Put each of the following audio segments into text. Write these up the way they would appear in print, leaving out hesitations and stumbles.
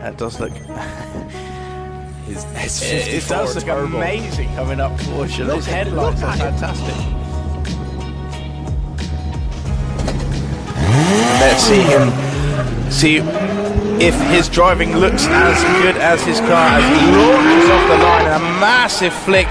That does look... It does look amazing coming up towards you. Those headlights are fantastic. Let's see if his driving looks as good as his car as he launches off the line. A massive flick,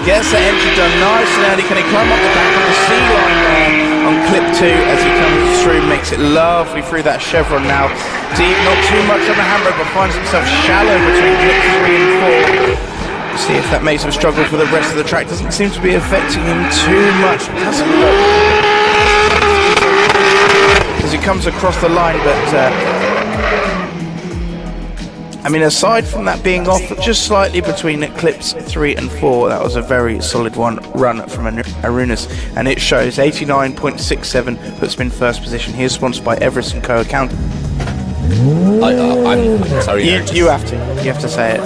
gets the entry done nice and early. Can he climb up the back of the C line there on clip 2 as he comes through, makes it lovely through that chevron now. Deep, not too much on the handbrake, but finds himself shallow between clip 3 and 4. See if that makes him struggle for the rest of the track. Doesn't seem to be affecting him too much. Doesn't look as he comes across the line, but I mean, aside from that being off just slightly between clips 3 and 4, that was a very solid run from Aurimas, and it shows 89.67 puts him in first position. He is sponsored by Everest & Co. account. I'm sorry. You have to say it.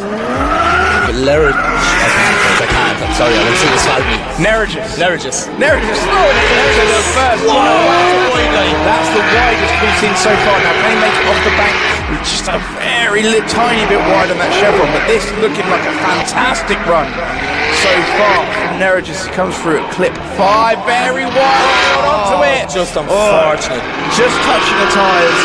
I can't. I'm sorry. I was Nerigis. Oh, that's the widest we've seen so far. Now, can he make it off the bank? Just a very tiny bit wide on that chevron, but this looking like a fantastic run so far from Nerigis. He comes through at clip 5, very wide. Hold on to it. Just unfortunate. Just touching the tyres.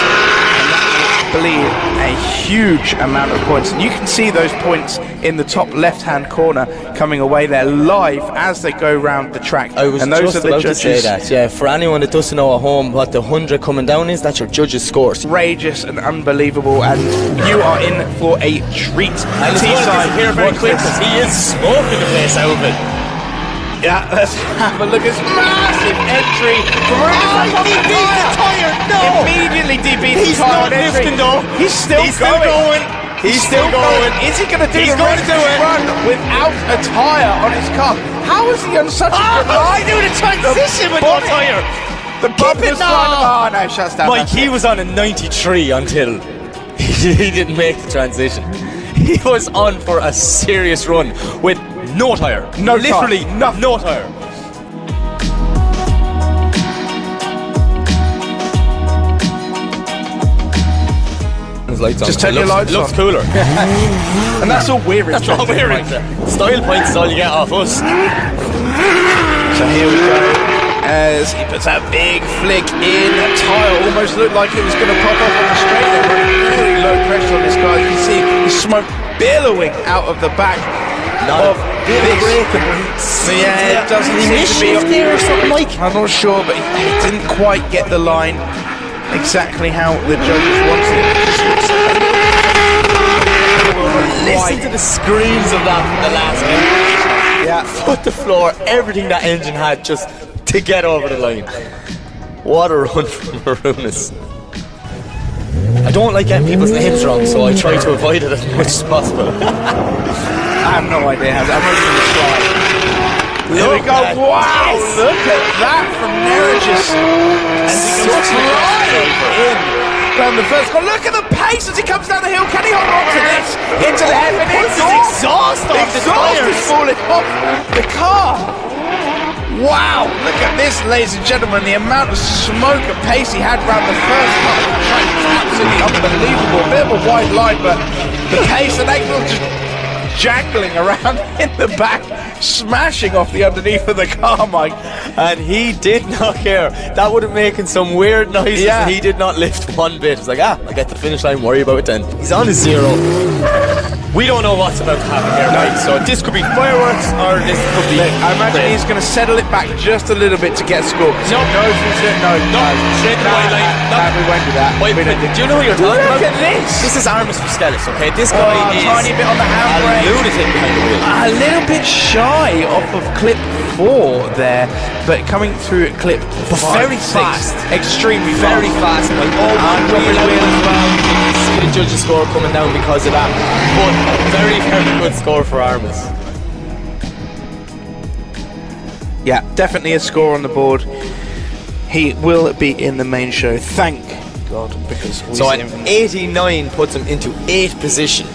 I believe a huge amount of points, and you can see those points in the top left-hand corner coming away there live as they go round the track. I was and those just are the about judges. to say that. Yeah, for anyone that doesn't know at home what the 100 coming down is, that's your judges' scores. Outrageous and unbelievable, and you are in for a treat. And T-side here very quick because he is smoking the place out of it. Yeah, let's have a look. It's massive entry. He beat the tyre. No! Immediately beat the He's tyre. not lifting though. He's still going. He's still going. Is he going to do He's the going rest to do of his it. run without a tyre on his car? How is he on such a good line? I knew the transition with no tyre. The bumper's flying. Oh no, shuts down. Mike, he was on a 93 until he didn't make the transition. He was on for a serious run with no tyre. Literally no tyre. Just turn your lights on. Looks cooler. And that's all we're That's all we're into. Style points is all you get off us. So here we go as he puts that big flick in. That tyre almost looked like it was going to pop off on the straight there. Very low pressure on this guy. You can see the smoke billowing out of the back of this. Yeah, it doesn't seem to be shift there or something, Mike. I'm not sure, but he didn't quite get the line exactly how the judges wanted it. Listen to the screams of that from the last game. Yeah, foot to floor, everything that engine had just to get over the line. What a run from Aurimas. I don't like getting people's names wrong, so I try to avoid it as much as possible. I have no idea how. I'm not even going to try. There we go. Wow! Yes. Look at that from Nerigis. And he goes flying in around the first corner. Look at the pace as he comes down the hill. Can he hold on to this? Into the head and exhaust off the tyres. Is falling off the car. Wow! Look at this, ladies and gentlemen. The amount of smoke and pace he had around the first part of the track was absolutely unbelievable. A bit of a wide line, but the pace and angle just jangling around in the back, smashing off the underneath of the car, Mike. And he did not care. That would have making some weird noises. Yeah. He did not lift one bit. It's like, I get to the finish line, worry about it then. He's on a 0. We don't know what's about to happen here, right? So this could be fireworks or this could be... I imagine he's going to settle it back just a little bit to get a score. No, straight to the white line. No, we won't do that. Do you know who you're talking about? Look at this. This is Aurimas Vaškelis, okay? This guy is tiny bit on the handbrake. a lunatic behind the wheel. A little bit shy off of clip 4 there, but coming through at clip 5, very 6, fast. extremely Very fast. Like, and wheel as well. You can see the judges' score coming down because of that. But very, very good score for Aurimas. Yeah, definitely a score on the board. He will be in the main show, thank God, because we so see an him. 89 puts him into 8th position.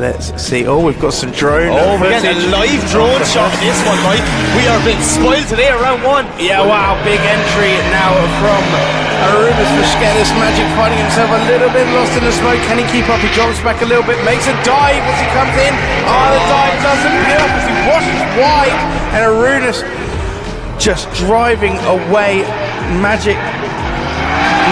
let's see. Oh, we've got some drone. Oh, we're getting a live drone shot of this one, Mike. We are being spoiled today around 1. Yeah, wow, big entry now from Aurimas Vaškelis. Magic finding himself a little bit lost in the smoke. Can he keep up? He jumps back a little bit, makes a dive as he comes in. Oh, the dive doesn't pay off as he washes wide. And Aurimas just driving away. Magic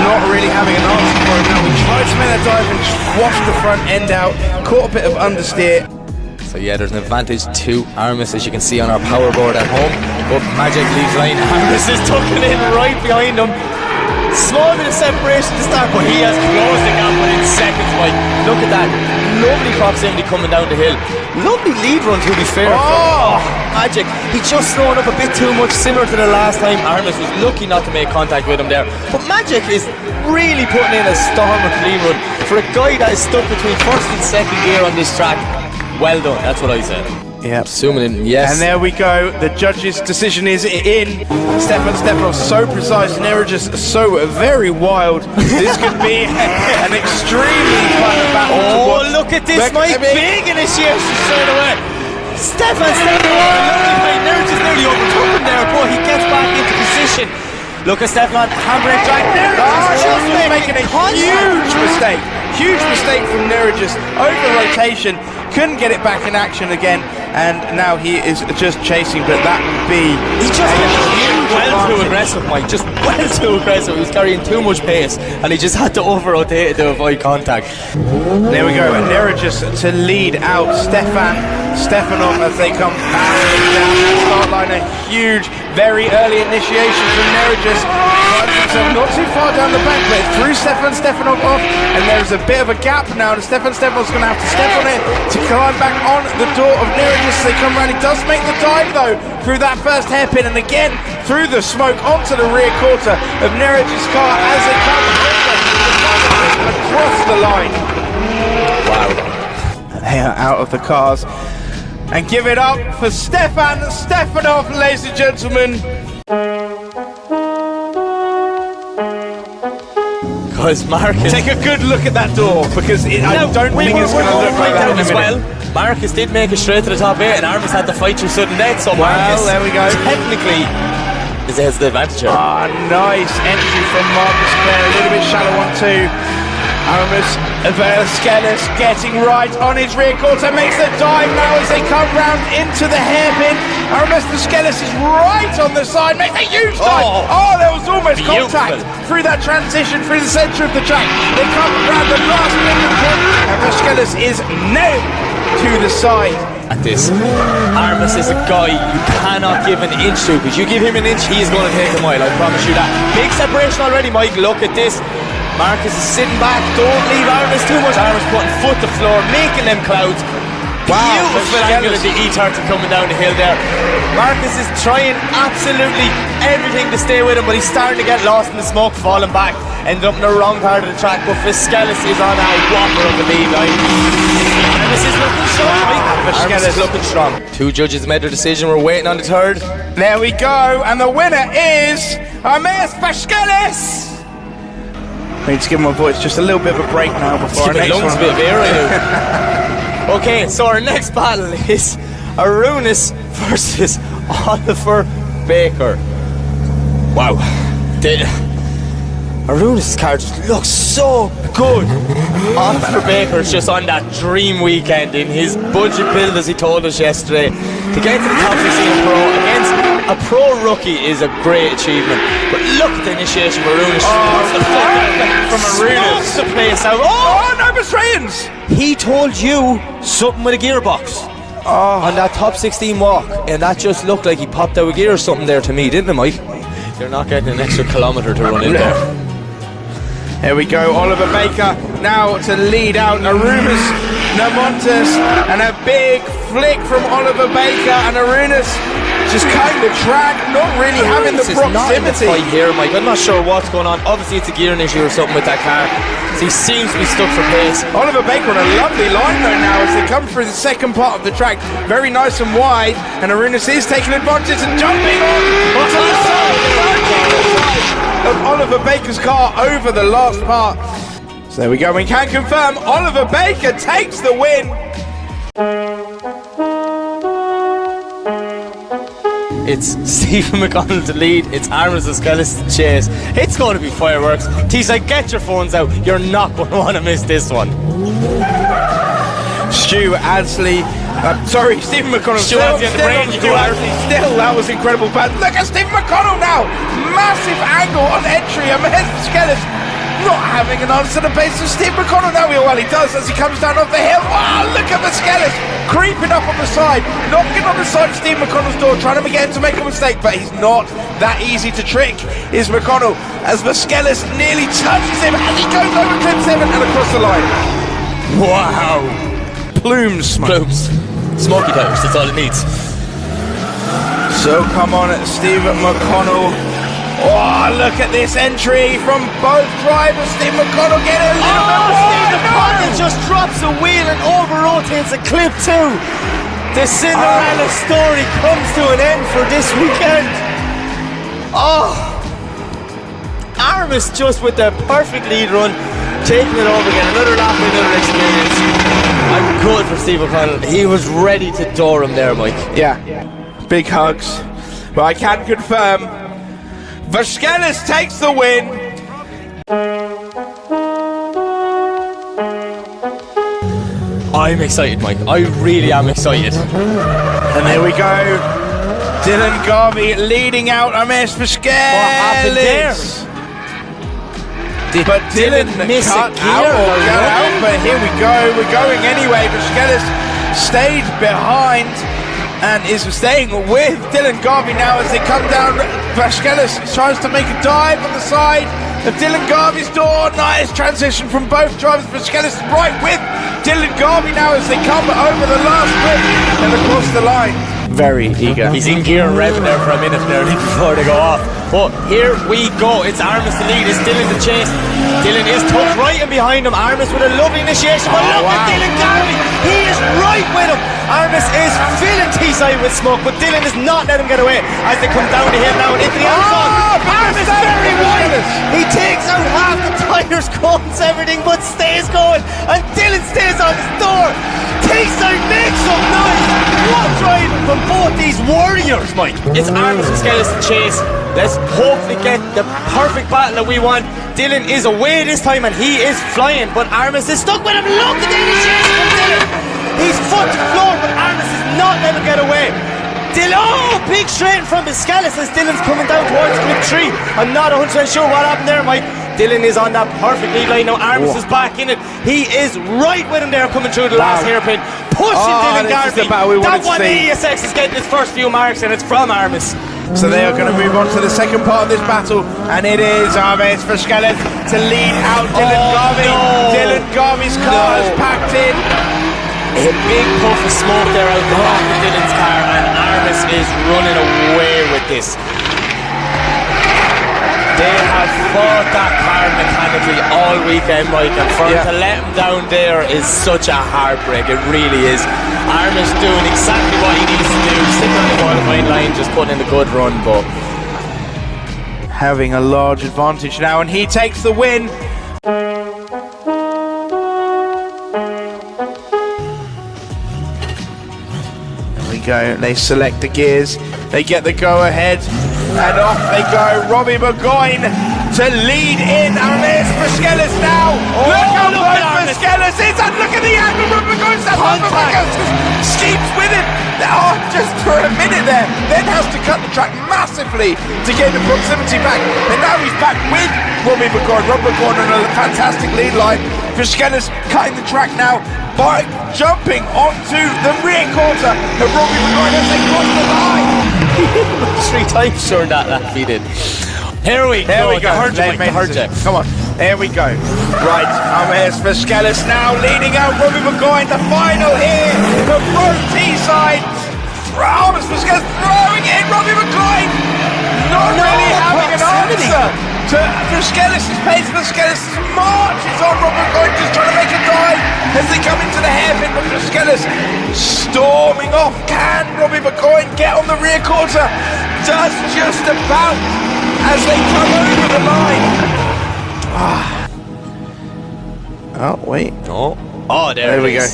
not really having an answer for it now. We tried to make that dive and just washed the front end out. Caught a bit of understeer. So yeah, there's an advantage to Aurimas, as you can see on our power board at home. But Magic leaves line. Aurimas is tucking in right behind him. Small bit of separation to start, but he has closed the gap within seconds, Mike. Look at that. Lovely proximity coming down the hill. Lovely lead run, to be fair. Magic. He just slowing up a bit too much, similar to the last time. Aurimas was lucky not to make contact with him there. But Magic is really putting in a storm of clean run for a guy that is stuck between first and second gear on this track. Well done, that's what I said. Yeah. Zooming in, yes. And there we go. The judge's decision is in. Stefan Stefanov so precise, Neregius so very wild. This could be an extremely fun battle to watch. Look at this, Mike. Big initiation straight away. Stefan Stefanov. Neregius nearly overtook him there, but he gets back into position. Look at Stefan, handbrake drag. Neregius making a huge mistake. Huge mistake from Neregius. Over rotation. Couldn't get it back in action again, and now he is just chasing, but that would be... He just well too aggressive, Mike, just well too aggressive. He was carrying too much pace, and he just had to over-rotate to avoid contact. There we go, and Neregius to lead out Stefanov as they come barreling down that start line. A huge, very early initiation from Neregius. Finds himself not too far down the back, but it threw Stefanov off, and there's a bit of a gap now, and Stefanov's going to have to step on it to climb back on the door of Neregius as they come around. He does make the dive though through that first hairpin, and again through the smoke onto the rear quarter of Neregius' car as they come across the line. Wow. They are out of the cars. And give it up for Stefan Stefanov, ladies and gentlemen. Because Marcus... Take a good look at that door, because I don't think it's going to look like that as well. Marcus did make it straight to the top 8, and Aurimas had to fight through sudden death, so Marcus, there we go. Technically, has the advantage here. Nice entry from Marcus Clare, a little bit shallow one too. Aurimas Vaškelis getting right on his rear quarter, makes the dive now as they come round into the hairpin. Aurimas Vaškelis is right on the side, makes a huge dive. Oh, there was almost contact through that transition through the centre of the track. They come round the last bit of the corner, and Vaškelis is nailed to the side. At this, Aurimas is a guy you cannot give an inch to, because you give him an inch, he is going to take a mile, I promise you that. Big separation already, Mike. Look at this. Marcus is sitting back. Don't leave Aurimas too much. Aurimas putting foot to floor, making them clouds. Beautiful angle of the E30 coming down the hill there. Marcus is trying absolutely everything to stay with him, but he's starting to get lost in the smoke, falling back. Ended up in the wrong part of the track, but Vaškelis is on a whopper of a lead line. Aurimas is looking strong, Mike. Vaškelis is looking strong. Two judges made their decision. We're waiting on the third. There we go, and the winner is Aurimas Vaškelis. I need to give my voice just a little bit of a break now before our next one. A bit of air, I know. Okay, so our next battle is Aurimas versus Oliver Baker. Wow. Aurimas' car just looks so good. Oliver Baker's just on that dream weekend in his budget build, as he told us yesterday. To get to the top 16 Pro against a pro rookie is a great achievement. But look at the initiation from Aurimas. From Aurimas. The place out. No restraints! He told you something with a gearbox on that top 16 walk, and that just looked like he popped out a gear or something there to me, didn't it, Mike? You're not getting an extra kilometre to run in there. There we go, Oliver Baker now to lead out Aurimas Namontes, and a big flick from Oliver Baker, and Aurimas just kind of dragged, not really having the proximity. Not in the fight here, Mike. I'm not sure what's going on. Obviously it's a gearing issue or something with that car. So he seems to be stuck for pace. Oliver Baker on a lovely line though now as they come through the second part of the track. Very nice and wide, and Aurimas is taking advantage and jumping on to the side of Oliver Baker's car over the last part. So there we go, we can confirm Oliver Baker takes the win. It's Stephen McConnell to lead. It's Aurimas Vaškelis to chase. It's going to be fireworks. Teesside, get your phones out. You're not going to want to miss this one. Stu Adsley. Sorry, Stephen McConnell. Stu Adsley at the brain. Still, that was incredible. But look at Stephen McConnell now. Massive angle on entry. Vaškelis not having an answer to the pace of Steve McConnell now. Well, he does as he comes down off the hill. Wow, look at Vaškelis creeping up on the side, knocking on the side of Steve McConnell's door, trying to get him to make a mistake, but he's not that easy to trick, is McConnell, as Vaškelis nearly touches him as he goes over clips him and across the line. Wow. Plumes. Smoky tires, that's all it needs. So come on, Stephen McConnell. Oh, look at this entry from both drivers. Steve McConnell getting a little bit wide. Steve McConnell just drops a wheel and over-rotates a clip too. The Cinderella story comes to an end for this weekend. Oh, Aurimas just with the perfect lead run, taking it over again. Another lap, another experience. I'm good for Steve McConnell. He was ready to door him there, Mike. Yeah, big hugs. But I can confirm, Vaškelis takes the win. I'm excited, Mike. I really am excited. And there we go. Dylan Garvey leading out Aurimas Vaškelis. What happened there? But Dylan miss cut a out, gear, or got out, but here we go. We're going anyway. Vaškelis stayed behind and is staying with Dylan Garvey now as they come down. Vaškelis tries to make a dive on the side of Dylan Garvey's door. Nice transition from both drivers. Vaškelis right with Dylan Garvey now as they come over the last bit and across the line. Very eager. He's in gear and revving there for a minute nearly before they go off. But here we go. It's Aurimas to lead. It's Dylan to chase. Dylan is tucked right in behind him. Aurimas with a lovely initiation. But look at Dylan Garvey. He is right with him. Aurimas is filling Teesside with smoke, but Dylan does not let him get away as they come down the hill now and into the outside. Aurimas very wide. He takes out half the tires, cones, everything, but stays going. And Dylan stays on his door. Teesside makes some noise. What driving from both these warriors, Mike? It's Aurimas Vaškelis to chase. Let's hopefully get the perfect battle that we want. Dylan is away this time and he is flying, but Aurimas is stuck with him. Look at the initiation from Dylan. He's foot to floor, but Aurimas is not letting him get away. Dylan, oh, big straight from Vaškelis as Dylan's coming down towards grip 3. I'm not 100% sure what happened there, Mike. Dylan is on that perfect lead line now. Aurimas is back in it. He is right with him there coming through the last hairpin, pushing Dylan Garvey. That 180SX is getting his first few marks and it's from Aurimas. So they are going to move on to the second part of this battle, and it is Aurimas Vaškelis to lead out Dylan Garvey. No. Dylan Garvey's car is packed in. A big puff of smoke there out the back of Dylan's car, and Aurimas is running away with this. They have fought that car mechanically all weekend, Mike, and for him to let him down there is such a heartbreak. It really is. Aurimas doing exactly what he needs to do, sitting on the qualifying line, just putting in a good run, but having a large advantage now, and he takes the win. There we go. They select the gears. They get the go-ahead. And off they go. Robbie Burgoyne to lead in. Aurimas Vaškelis now. Look how close Vaškelis is. And look at the angle. Robbie Burgoyne's that Skeeps with him. Oh, just for a minute there. Then has to cut the track massively to get the proximity back. And now he's back with Robbie Burgoyne. Robbie Burgoyne on a fantastic lead line. Vaškelis cutting the track now by jumping onto the rear quarter of Robbie Burgoyne as they cross the line. 3 times sure that he did. Here we go. Come on. There we go. Right. Aurimas Vaškelis now leading out Robbie Burgoyne. The final here from both Teesside. Aurimas Vaškelis throwing in Robbie Burgoyne. Not really having an answer to Vaškelis' pace. Vaškelis marches on Robbie Burgoyne, just trying to make a dive as they come into the hairpin, but Vaškelis storming off. Can Robbie Burgoyne get on the rear quarter? Does just about as they come over the line. Oh, wait. Oh, there we go.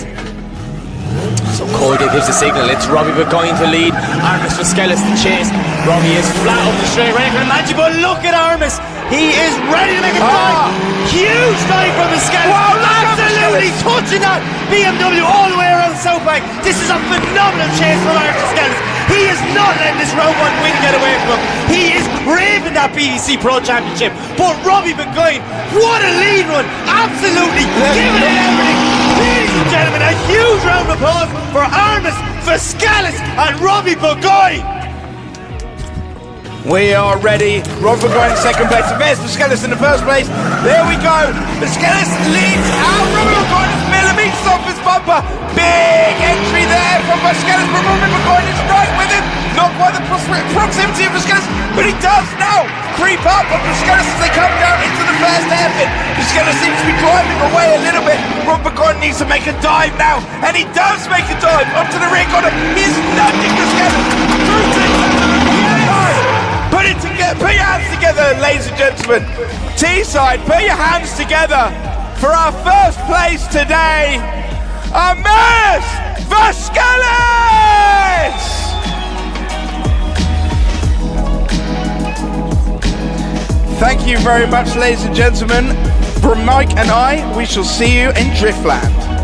So cold again. gives the signal. It's Robbie Burgoyne to lead, Aurimas Vaškelis to chase. Robbie is flat up the straight right, imagine, but look at Aurimas. He is ready to make a dive. Huge dive from Vaškelis. Wow, absolutely touching that BMW all the way around South Bank. This is a phenomenal chase from Aurimas Vaškelis. He is not letting this round one win get away from him. He is craving that BBC Pro Championship. But Robbie Burgoyne, what a lead run. Absolutely giving it everything. Ladies and gentlemen, a huge round of applause for Aurimas Vaškelis and Robbie Burgoyne. We are ready. Robbie Burgoyne in second place. There's Vaškelis in the first place. There we go. Vaškelis leads out. Robbie Burgoyne is millimetres off his bumper. Big entry there from Vaškelis, but Robbie Burgoyne is right with him. Not quite the proximity of Vaškelis, but he does now creep up on Vaškelis as they come down into the first hairpin. Vaškelis seems to be driving away a little bit. Robbie Burgoyne needs to make a dive now, and he does make a dive onto the rear corner. He's nudging Vaškelis through to Put it together, put your hands together, ladies and gentlemen. T-side, put your hands together for our first place today, Aurimas Vaškelis! Thank you very much, ladies and gentlemen. From Mike and I, we shall see you in Driftland.